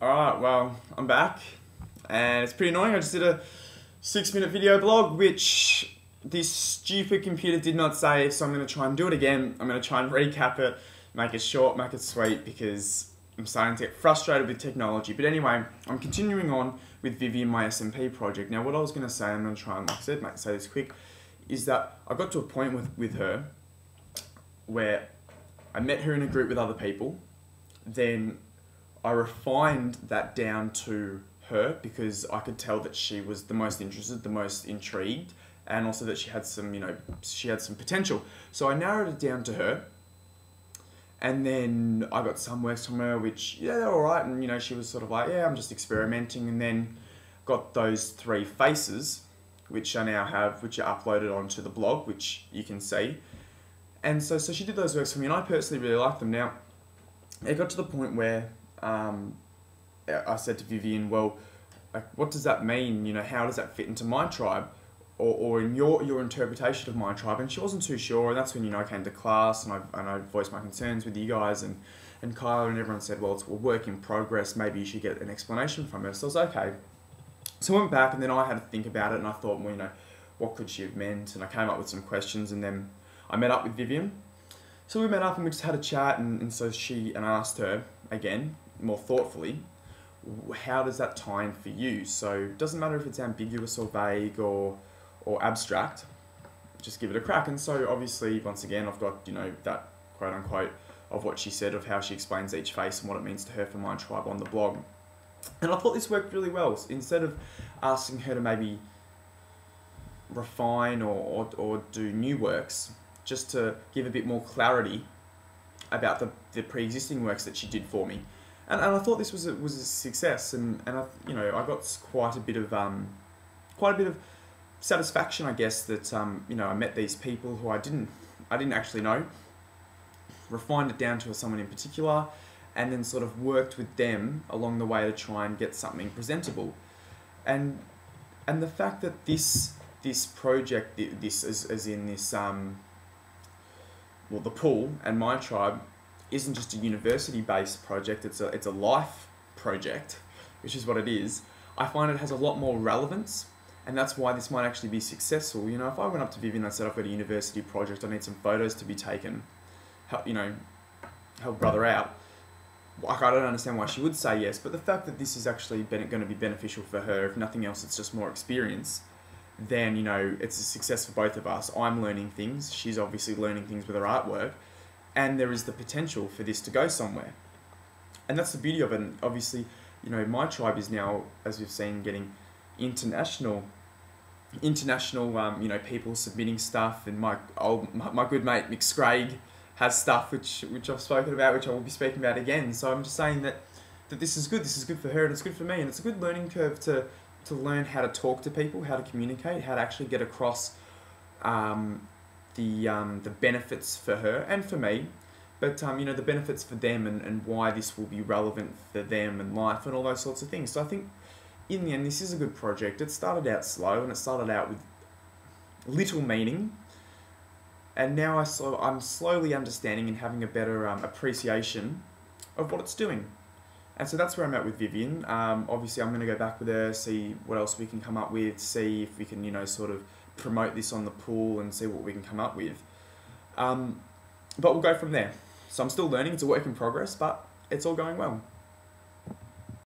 Alright, well, I'm back, and it's pretty annoying. I just did a 6-minute video blog, which this stupid computer did not save, so I'm going to try and do it again. I'm going to try and recap it, make it short, make it sweet, because I'm starting to get frustrated with technology. But anyway, I'm continuing on with Vivian, my SMP project. Now, what I was going to say, I'm going to try and, like I said, say this quick, is that I got to a point with her where I met her in a group with other people, then I refined that down to her because I could tell that she was the most interested, the most intrigued, and also that she had some, she had some potential. So I narrowed it down to her, and then I got some works from her, which, yeah, they're all right, and, she was sort of like, yeah, I'm just experimenting, and then got those 3 faces, which I now have, which are uploaded onto the blog, which you can see. And so she did those works for me, and I personally really liked them. Now, it got to the point where I said to Vivian, well, like, what does that mean? How does that fit into my tribe? Or in your interpretation of my tribe? And she wasn't too sure, and that's when, I came to class and I voiced my concerns with you guys and Kyla, and everyone said, well, it's a work in progress, maybe you should get an explanation from her. So I was okay. So I went back, and then I had to think about it, and I thought, well, what could she have meant? And I came up with some questions, and then I met up with Vivian. So we met up and we just had a chat, and so I asked her, again, more thoughtfully, how does that tie in for you? So it doesn't matter if it's ambiguous or vague or abstract, just give it a crack. And so obviously, once again, I've got, that quote unquote of what she said, of how she explains each face and what it means to her for my tribe on the blog. And I thought this worked really well. Instead of asking her to maybe refine or do new works, just to give a bit more clarity about the pre-existing works that she did for me. And I thought this was a success, and I got quite a bit of satisfaction, I guess, that I met these people who I didn't actually know, refined it down to someone in particular, and then sort of worked with them along the way to try and get something presentable. And the fact that this project, this as in this the pool and my tribe, isn't just a university-based project, it's a life project, which is what it is. I find it has a lot more relevance, and that's why this might actually be successful. If I went up to Vivian and I said, I've got a university project, I need some photos to be taken, help brother out, I don't understand why she would say yes, but the fact that this is actually going to be beneficial for her, if nothing else, it's just more experience, then, it's a success for both of us. I'm learning things, she's obviously learning things with her artwork, and there is the potential for this to go somewhere. And that's the beauty of it. And obviously, my tribe is now, as we've seen, getting international, people submitting stuff, and my good mate Mick Scraig has stuff which I've spoken about, which I will be speaking about again. So I'm just saying that this is good. This is good for her, and it's good for me, and it's a good learning curve to learn how to talk to people, how to communicate, how to actually get across the benefits for her and for me, but the benefits for them and why this will be relevant for them and life and all those sorts of things. So I think in the end, this is a good project. It started out slow, and it started out with little meaning, and now I'm slowly understanding and having a better appreciation of what it's doing. And so that's where I'm at with Vivian. Obviously, I'm going to go back with her, see what else we can come up with, see if we can, sort of promote this on the pool and see what we can come up with. But we'll go from there. So I'm still learning. It's a work in progress, but it's all going well.